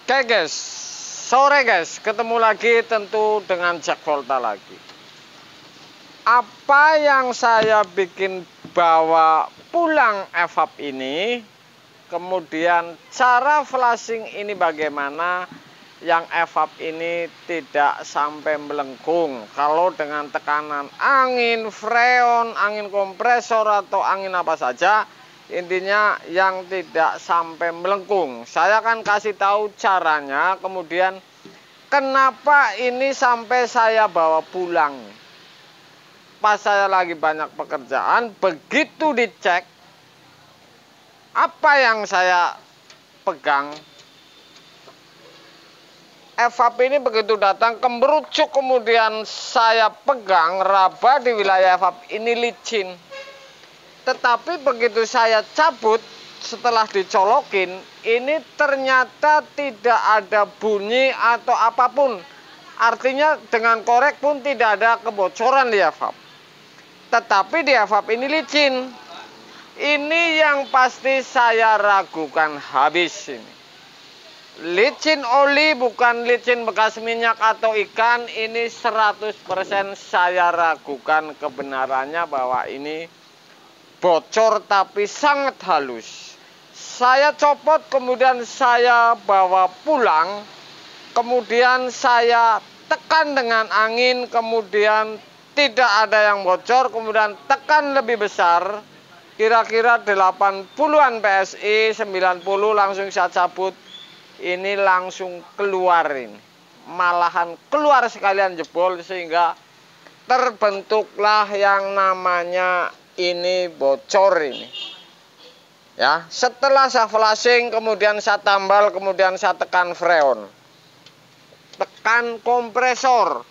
Oke guys, sore guys, ketemu lagi tentu dengan Jack Volta lagi. Apa yang saya bikin bawa pulang evap ini, kemudian cara flashing ini bagaimana, yang evap ini tidak sampai melengkung. Kalau dengan tekanan angin, freon, angin kompresor atau angin apa saja, intinya yang tidak sampai melengkung. Saya akan kasih tahu caranya. Kemudian kenapa ini sampai saya bawa pulang. Pas saya lagi banyak pekerjaan, begitu dicek apa yang saya pegang, evap ini begitu datang kemerucuk, kemudian saya pegang raba di wilayah evap ini licin. Tetapi begitu saya cabut setelah dicolokin, ini ternyata tidak ada bunyi atau apapun. Artinya dengan korek pun tidak ada kebocoran di evap. Tetapi di evap ini licin. Ini yang pasti saya ragukan habis ini. Licin oli, bukan licin bekas minyak atau ikan. Ini 100% saya ragukan kebenarannya bahwa ini bocor tapi sangat halus. Saya copot, kemudian saya bawa pulang, kemudian saya tekan dengan angin, kemudian tidak ada yang bocor, kemudian tekan lebih besar, kira-kira 80-an PSI, 90 langsung saya cabut. Ini langsung keluar ini, malahan keluar sekalian jebol, sehingga terbentuklah yang namanya ini bocor ini. Ya, setelah saya flashing, kemudian saya tambal, kemudian saya tekan freon, tekan kompresor,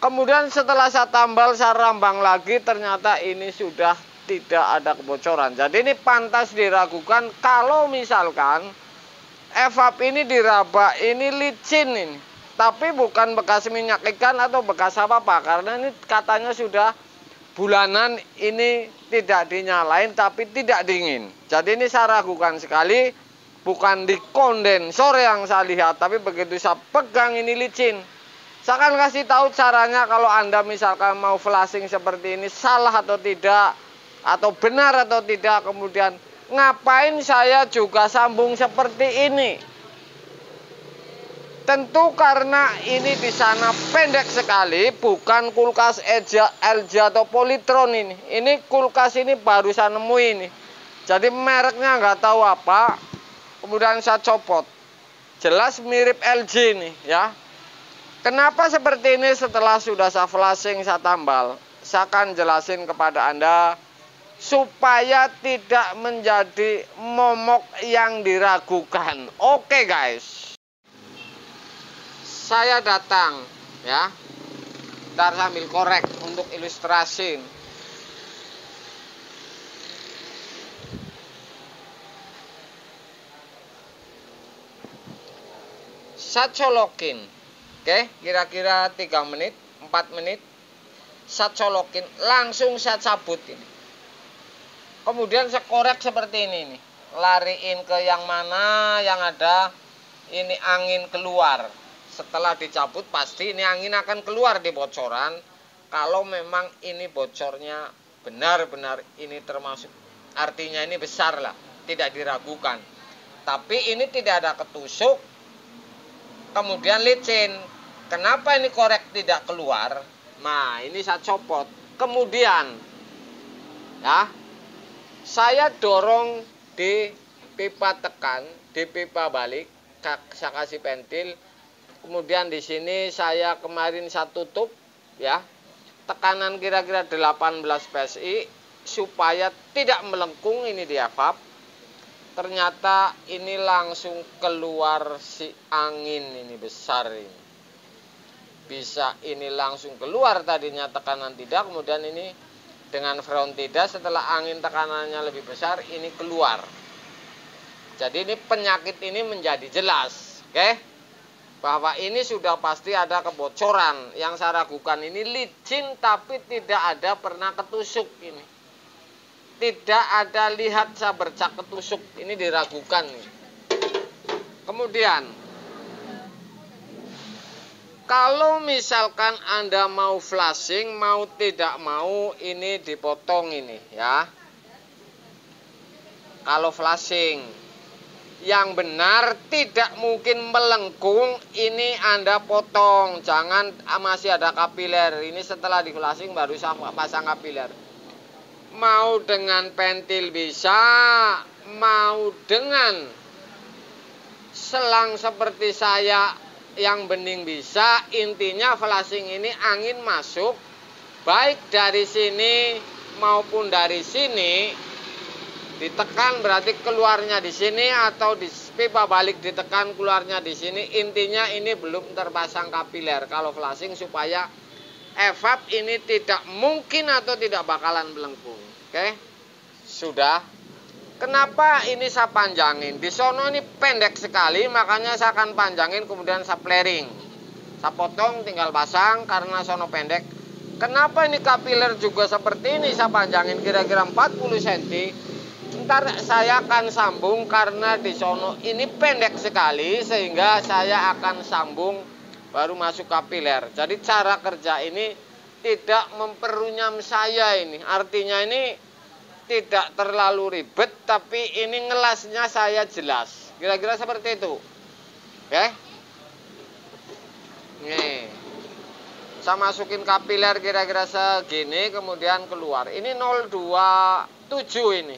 kemudian setelah saya tambal, saya rambang lagi, ternyata ini sudah tidak ada kebocoran. Jadi ini pantas diragukan kalau misalkan evap ini diraba, ini licin ini, tapi bukan bekas minyak ikan atau bekas apa-apa, karena ini katanya sudah bulanan ini tidak dinyalain tapi tidak dingin. Jadi ini saya ragukan sekali, bukan di kondensor yang saya lihat, tapi begitu saya pegang ini licin. Saya akan kasih tahu caranya kalau Anda misalkan mau flashing seperti ini, salah atau tidak, atau benar atau tidak. Kemudian ngapain saya juga sambung seperti ini. Tentu karena ini di sana pendek sekali, bukan kulkas LG atau Polytron ini. Ini kulkas ini baru saya nemu ini. Jadi mereknya nggak tahu apa. Kemudian saya copot. Jelas mirip LG ini ya. Kenapa seperti ini? Setelah sudah saya flashing, saya tambal, saya akan jelasin kepada Anda supaya tidak menjadi momok yang diragukan. Oke guys. Saya datang ya, ntar sambil korek untuk ilustrasi. Saya colokin, oke, kira-kira 3 menit, 4 menit. Saya colokin, langsung saya cabut ini. Kemudian saya korek seperti ini nih. Lariin ke yang mana yang ada ini angin keluar. Setelah dicabut pasti ini angin akan keluar di bocoran. Kalau memang ini bocornya benar-benar ini termasuk, artinya ini besar lah, tidak diragukan. Tapi ini tidak ada ketusuk, kemudian licin. Kenapa ini korek tidak keluar? Nah ini saya copot. Kemudian ya, saya dorong di pipa tekan, di pipa balik, saya kasih pentil. Kemudian di sini saya kemarin saya tutup ya, tekanan kira-kira 18 PSI supaya tidak melengkung ini di evap. Ternyata ini langsung keluar si angin ini besar ini. Bisa ini langsung keluar, tadinya tekanan tidak, kemudian ini dengan freon tidak, setelah angin tekanannya lebih besar ini keluar. Jadi ini penyakit ini menjadi jelas, oke? Bahwa ini sudah pasti ada kebocoran. Yang saya ragukan ini licin tapi tidak ada pernah ketusuk ini. Tidak ada lihat saya bercak ketusuk, ini diragukan nih. Kemudian Kalau misalkan Anda mau flushing, mau tidak mau ini dipotong ini ya. Kalau flushing yang benar tidak mungkin melengkung, ini Anda potong. Jangan masih ada kapiler. Ini setelah di flushing baru pasang kapiler. Mau dengan pentil bisa, mau dengan selang seperti saya yang bening bisa. Intinya flushing ini angin masuk baik dari sini maupun dari sini, ditekan berarti keluarnya di sini, atau di pipa balik ditekan keluarnya di sini. Intinya ini belum terpasang kapiler kalau flushing, supaya evap ini tidak mungkin atau tidak bakalan melengkung. Oke, sudah. Kenapa ini saya panjangin? Di sono ini pendek sekali, makanya saya akan panjangin, kemudian saya flaring. Saya potong, tinggal pasang karena sono pendek. Kenapa ini kapiler juga seperti ini? Saya panjangin kira-kira 40 cm. Ntar saya akan sambung karena di sono ini pendek sekali, sehingga saya akan sambung baru masuk kapiler. Jadi cara kerja ini tidak memperunyam saya ini. Artinya ini tidak terlalu ribet, tapi ini ngelasnya saya jelas. Kira-kira seperti itu. Oke. Nih. Saya masukin kapiler kira-kira segini, kemudian keluar. Ini 027 ini.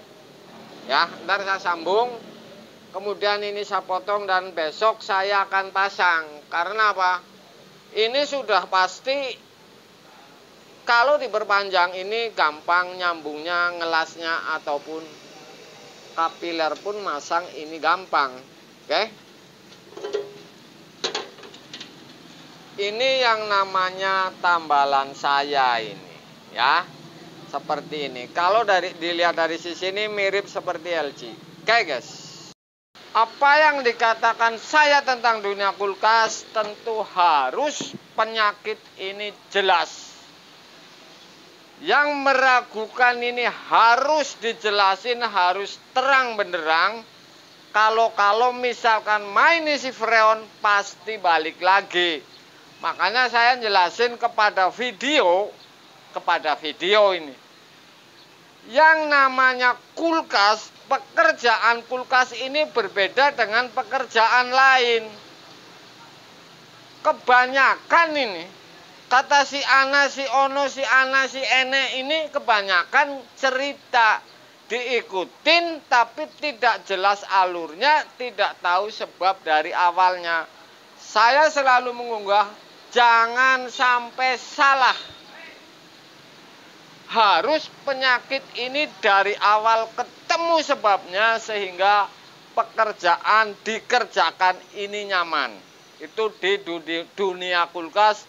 Ya, ntar saya sambung. Kemudian ini saya potong dan besok saya akan pasang. Karena apa? Ini sudah pasti kalau diperpanjang ini gampang nyambungnya, ngelasnya, ataupun kapiler pun masang ini gampang. Oke. Ini yang namanya tambalan saya ini, ya. Seperti ini. Kalau dilihat dari sisi ini mirip seperti LG. Oke, guys. Apa yang dikatakan saya tentang dunia kulkas, tentu harus penyakit ini jelas. Yang meragukan ini harus dijelasin, harus terang benderang. Kalau misalkan main isi freon, pasti balik lagi. Makanya saya jelasin kepada video ini. Yang namanya kulkas, pekerjaan kulkas ini berbeda dengan pekerjaan lain. Kebanyakan ini, kata si Ana, si Ono, si Ana, si Ene, ini kebanyakan cerita. Diikutin tapi tidak jelas alurnya, tidak tahu sebab dari awalnya. Saya selalu mengunggah, jangan sampai salah. Harus penyakit ini dari awal ketemu sebabnya, sehingga pekerjaan dikerjakan ini nyaman. Itu di dunia kulkas.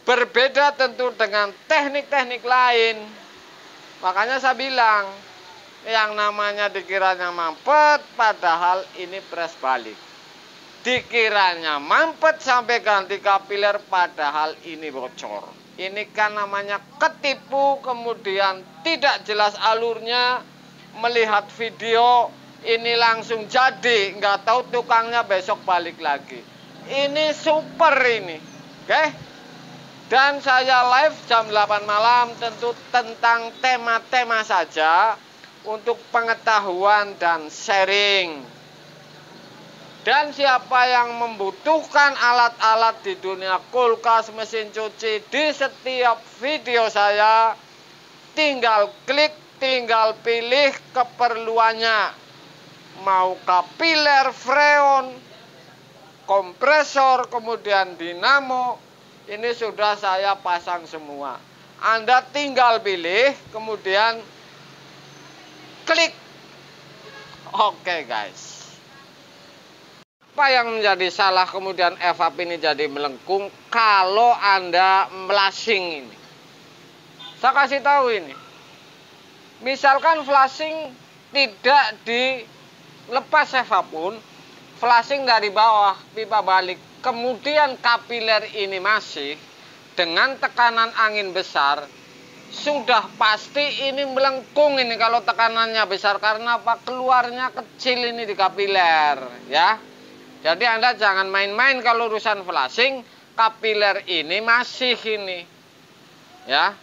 Berbeda tentu dengan teknik-teknik lain. Makanya saya bilang, yang namanya dikiranya mampet, padahal ini press balik. Dikiranya mampet sampai ganti kapiler, padahal ini bocor. Ini kan namanya ketipu, kemudian tidak jelas alurnya. Melihat video, ini langsung jadi, nggak tahu tukangnya besok balik lagi. Ini super ini, oke? Dan saya live jam 8 malam, tentu tentang tema-tema saja, untuk pengetahuan dan sharing. Dan siapa yang membutuhkan alat-alat di dunia kulkas, mesin cuci, di setiap video saya, tinggal klik, tinggal pilih keperluannya. Mau kapiler, freon, kompresor, kemudian dinamo, ini sudah saya pasang semua. Anda tinggal pilih, kemudian klik. Oke, guys. Apa yang menjadi salah kemudian evap ini jadi melengkung kalau Anda flushing ini? Saya kasih tahu ini. Misalkan flushing tidak dilepas evap pun, flushing dari bawah pipa balik, kemudian kapiler ini masih dengan tekanan angin besar, sudah pasti ini melengkung ini kalau tekanannya besar. Karena apa? Keluarnya kecil ini di kapiler, ya. Jadi Anda jangan main-main kalau urusan flushing. kapiler ini masih ini. Ya.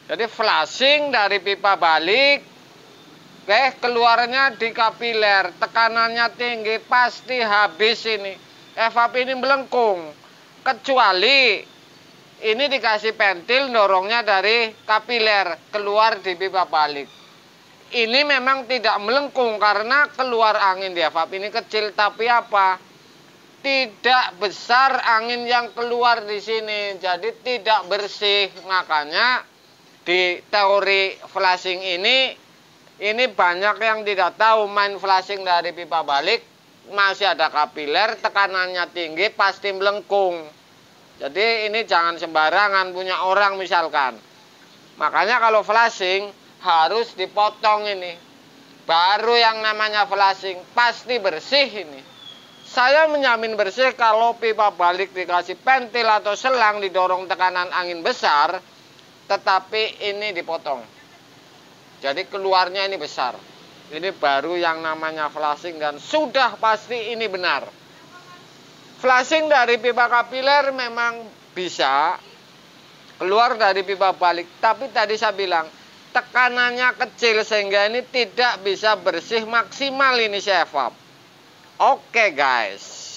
Jadi flushing dari pipa balik, keluarnya di kapiler, tekanannya tinggi, pasti habis ini. Evap ini melengkung. Kecuali ini dikasih pentil dorongnya dari kapiler keluar di pipa balik. Ini memang tidak melengkung karena keluar angin di evap ini kecil, tapi apa? Tidak besar angin yang keluar di sini, jadi tidak bersih. Makanya di teori flushing ini banyak yang tidak tahu main flushing dari pipa balik masih ada kapiler, tekanannya tinggi, pasti melengkung. Jadi ini jangan sembarangan punya orang misalkan. Makanya kalau flushing harus dipotong ini. Baru yang namanya flushing pasti bersih ini. Saya menjamin bersih kalau pipa balik dikasih pentil atau selang didorong tekanan angin besar, tetapi ini dipotong. Jadi keluarnya ini besar. Ini baru yang namanya flushing dan sudah pasti ini benar. Flushing dari pipa kapiler memang bisa keluar dari pipa balik, tapi tadi saya bilang tekanannya kecil sehingga ini tidak bisa bersih maksimal ini si evap. Oke guys.